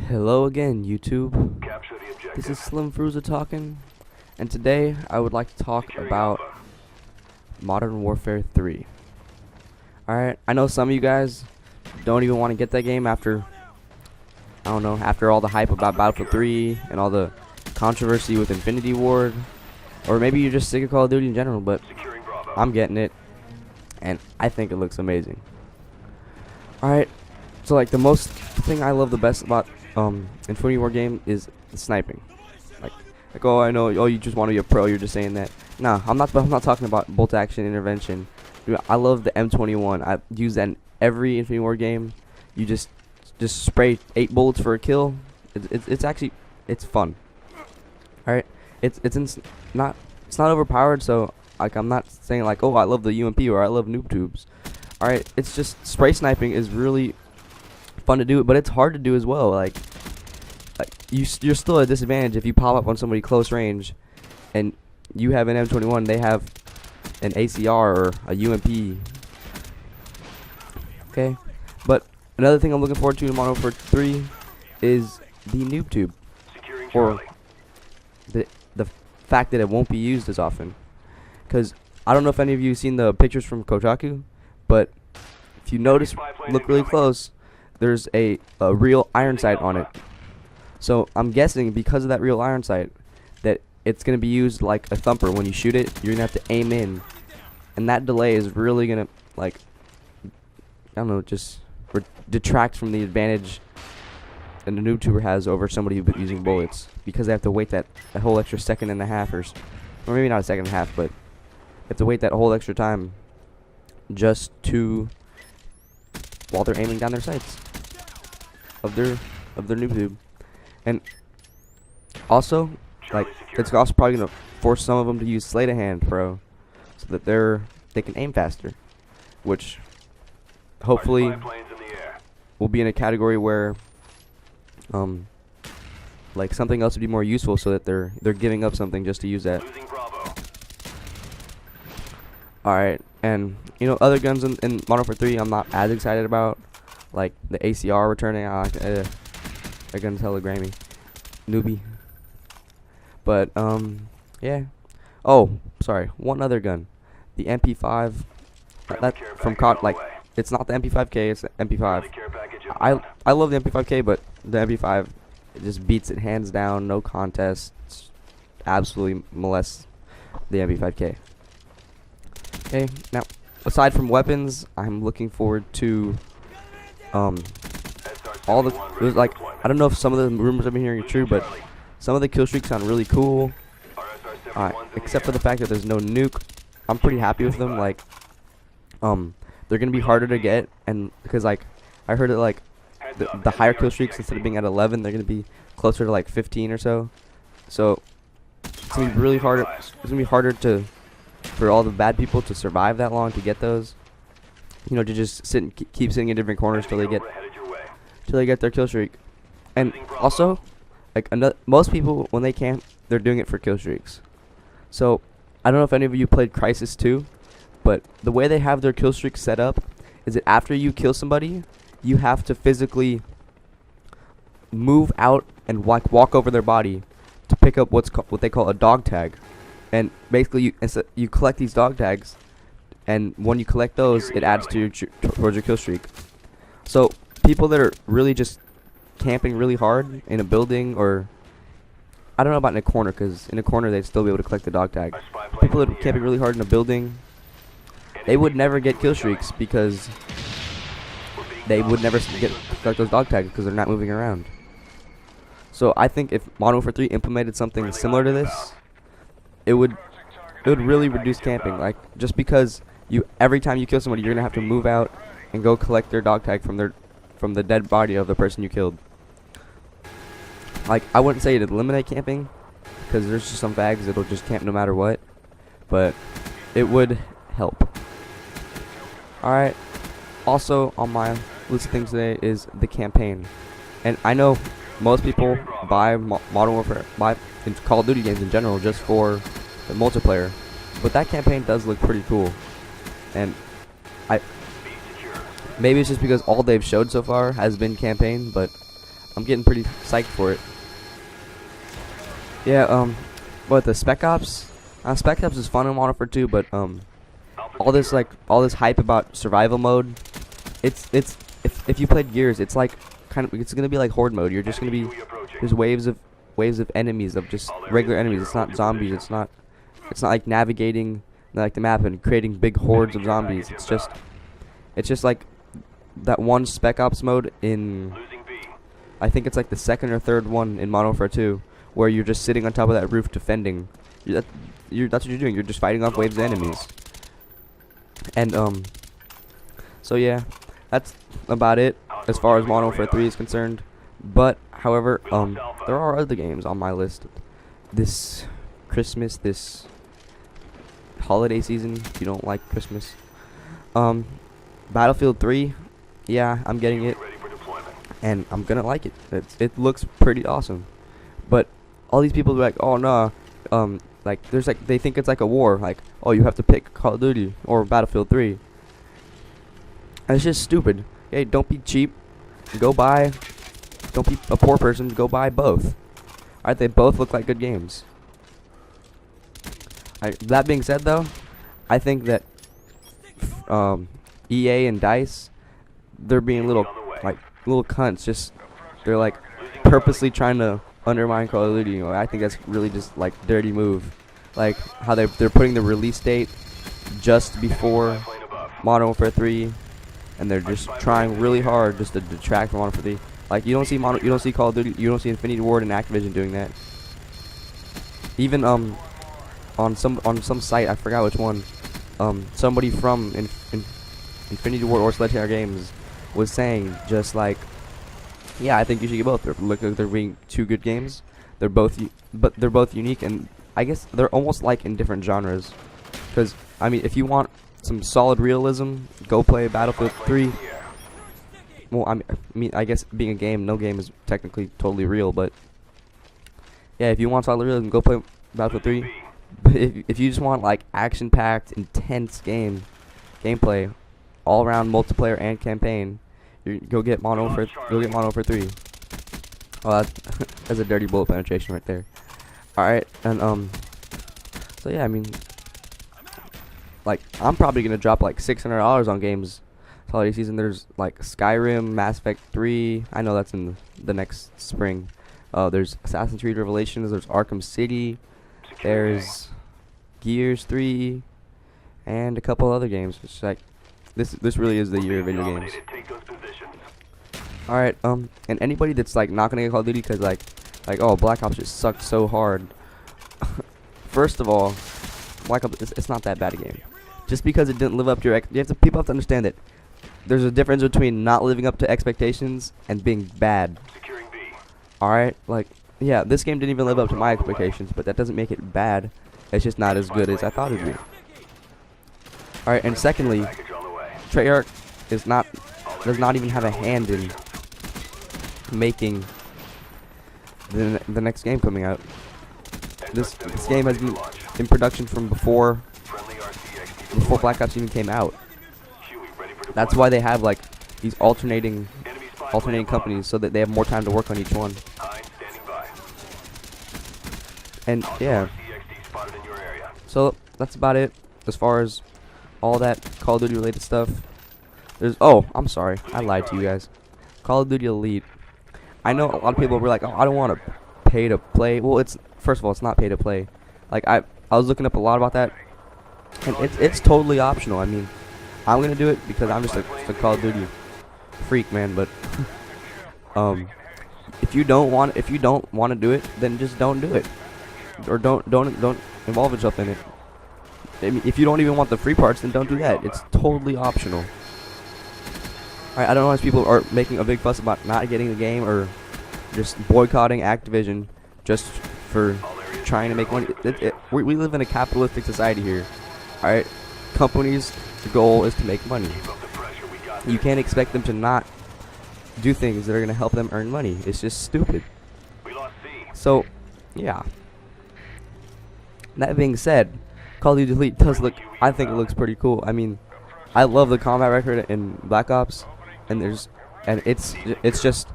Hello again, YouTube. This is Slim Frewsa talking, and today I would like to talk about Modern Warfare 3. Alright, I know some of you guys don't even want to get that game after, I don't know, after all the hype about Battlefield 3 and all the controversy with Infinity Ward, or maybe you're just sick of Call of Duty in general, but I'm getting it, and I think it looks amazing. Alright, so like the thing I love the best about Infinity War game is the sniping. Like, oh, I know, oh, you just want to be a pro, you're just saying that. Nah, I'm not talking about bolt action intervention. Dude, I love the M21. I use that in every Infinity War game. You just spray 8 bullets for a kill. It's actually fun. All right, it's not overpowered. So like I'm not saying like, oh, I love the UMP or I love noob tubes. All right, it's just spray sniping is really fun to do, but it's hard to do as well. Like you're still at a disadvantage if you pop up on somebody close range and you have an M21, they have an ACR or a UMP. Okay, but another thing I'm looking forward to in Modern Warfare 3 is the noob tube, or the fact that it won't be used as often. Because I don't know if any of you have seen the pictures from Kotaku, but if you notice, look really close, there's a real iron sight on it. So I'm guessing because of that real iron sight that it's going to be used like a thumper. When you shoot it, you're going to have to aim in. And that delay is really going to, like, I don't know, just detract from the advantage that the noob tuber has over somebody who's using bullets. Because they have to wait that whole extra second and a half, or maybe not a second and a half, but they have to wait that whole extra time just while they're aiming down their sights of their noob tube. And also, like, it's also probably gonna force some of them to use sleight of hand pro, so that they can aim faster, which hopefully will be in a category where like something else would be more useful, so that they're giving up something just to use that. Alright, and you know, other guns in Modern Warfare 3 I'm not as excited about, like the ACR returning. That gun's hella grimy, newbie. But yeah. Oh, sorry, one other gun, the MP5. That from like, it's not the MP5K, it's the MP5. I love the MP5K, but the MP5, it just beats it hands down, no contest. It's absolutely molests the MP5K. Okay, now aside from weapons, I'm looking forward to all the, like, I don't know if some of the rumors I've been hearing are true, but some of the kill streaks sound really cool. Except for the fact that there's no nuke, I'm pretty happy with them. Like, they're gonna be harder to get, and because like I heard that like the higher kill streaks, instead of being at 11, they're gonna be closer to like 15 or so. So it's gonna be really hard. It's gonna be harder for all the bad people to survive that long to get those. You know, to just sit and keep sitting in different corners till they get their kill streak. And also, like, most people, when they camp, they're doing it for kill streaks. So I don't know if any of you played Crisis 2, but the way they have their kill streak set up is that after you kill somebody, you have to physically move out and walk over their body to pick up what they call a dog tag. And basically, you collect these dog tags, and when you collect those, it adds to towards your kill streak. So people that are really just camping really hard in a building, or I don't know about in a corner, because in a corner they'd still be able to collect the dog tag. People that are camping really hard in a building, they would never get kill streaks because they would never collect those dog tags because they're not moving around. So I think if Modern Warfare 3 implemented something similar to this, it would really reduce camping. Like, just because every time you kill somebody, you're gonna have to move out and go collect their dog tag from the dead body of the person you killed. Like, I wouldn't say it'd eliminate camping, because there's just some bags that'll just camp no matter what, but it would help. Alright, also on my list of things today is the campaign. And I know most people buy Modern Warfare, buy Call of Duty games in general just for the multiplayer, but that campaign does look pretty cool. And maybe it's just because all they've showed so far has been campaign, but I'm getting pretty psyched for it. Yeah, but the Spec Ops, Spec Ops is fun in Modern Warfare 2, but all this hype about survival mode, if you played Gears, it's like it's gonna be like horde mode. You're just gonna be there's waves of enemies, of just regular enemies. It's not zombies. It's not like navigating like the map and creating big hordes of zombies. It's just like that one Spec Ops mode in, I think it's like the second or third one in Modern Warfare 2, where you're just sitting on top of that roof defending. That's what you're doing. You're just fighting off waves of enemies. And so yeah, that's about it as far as Modern Warfare 3 is concerned. But however, there are other games on my list this Christmas, this holiday season. If you don't like Christmas, Battlefield 3, yeah, I'm getting it, and I'm gonna like it. It looks pretty awesome. But all these people are like, oh no, like they think it's like a war. Like, oh, you have to pick Call of Duty or Battlefield 3. And it's just stupid. Hey, don't be cheap. Don't be a poor person. Go buy both. Alright, they both look like good games. That being said, though, I think that EA and DICE, they're being little cunts. They're like purposely trying to undermine Call of Duty. I think that's really just like dirty move. Like how they're putting the release date just before Modern Warfare 3, and they're just trying really hard just to detract from Modern Warfare 3. Like you don't see Call of Duty, you don't see Infinity Ward and Activision doing that. Even on some site, I forgot which one, somebody from Infinity Ward or Sledgehammer Games was saying just like, yeah, I think you should get both. They're being two good games. They're both unique, and I guess they're almost like in different genres. Because I mean, if you want some solid realism, go play Battlefield 3. Well, I mean, I guess being a game, no game is technically totally real, but yeah, if you want solid realism, go play Battlefield 3. But if you just want like action-packed, intense gameplay, all-around multiplayer and campaign, go get Modern Warfare 3. Oh, that's a dirty bullet penetration right there. All right, and so yeah, I mean, like I'm probably gonna drop like $600 on games this holiday season. There's like Skyrim, Mass Effect 3. I know that's in the next spring. There's Assassin's Creed Revelations. There's Arkham City. There's Gears 3, and a couple other games. It's like this really is the year of video games. All right, and anybody that's like not gonna get Call of Duty because like oh, Black Ops just sucked so hard. First of all, Black Ops it's not that bad a game. Just because it didn't live up to your people have to understand that there's a difference between not living up to expectations and being bad. All right, like yeah, this game didn't even live up to my expectations, but that doesn't make it bad. It's just not as good as I thought it would be. All right, and secondly, Treyarch does not even have a hand in making the next game coming out. This game has been in production from before Black Ops even came out. That's why they have like these alternating companies, so that they have more time to work on each one. And yeah, so that's about it as far as all that Call of Duty related stuff. I'm sorry, I lied to you guys. Call of Duty Elite. I know a lot of people were like, oh, I don't want to pay to play. Well, first of all, it's not pay to play. Like I was looking up a lot about that, and it's totally optional. I mean, I'm gonna do it because I'm just a Call of Duty freak, man. But if you don't want to do it, then just don't do it, or don't involve yourself in it. I mean, if you don't even want the free parts, then don't do that. It's totally optional. I don't know why people are making a big fuss about not getting the game or just boycotting Activision just for trying to make money. We live in a capitalistic society here. Alright? Companies, the goal is to make money. You can't expect them to not do things that are going to help them earn money. It's just stupid. So, yeah. That being said, Call of Duty Elite does look, I think it looks pretty cool. I mean, I love the combat record in Black Ops. And it's just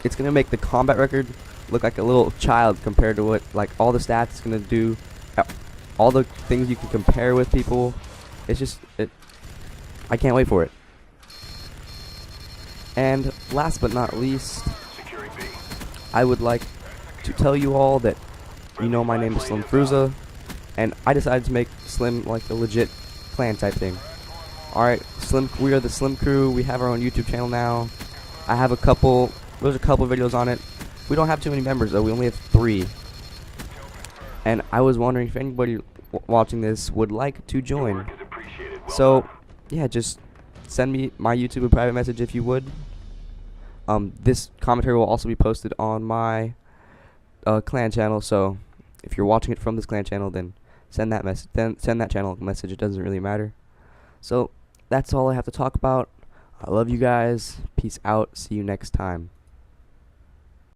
it's gonna make the combat record look like a little child compared to what like all the stats it's gonna do, all the things you can compare with people. It's just I can't wait for it. And last but not least, I would like to tell you all that my name is Slim Frewsa, and I decided to make Slim like a legit clan type thing. Alright, we are the Slim Crew. We have our own YouTube channel now. There's a couple videos on it. We don't have too many members though, we only have 3. And I was wondering if anybody watching this would like to join. So, yeah, just send me my YouTube a private message if you would. This commentary will also be posted on my clan channel, so if you're watching it from this clan channel, then send that channel a message. It doesn't really matter. So that's all I have to talk about. I love you guys. Peace out. See you next time.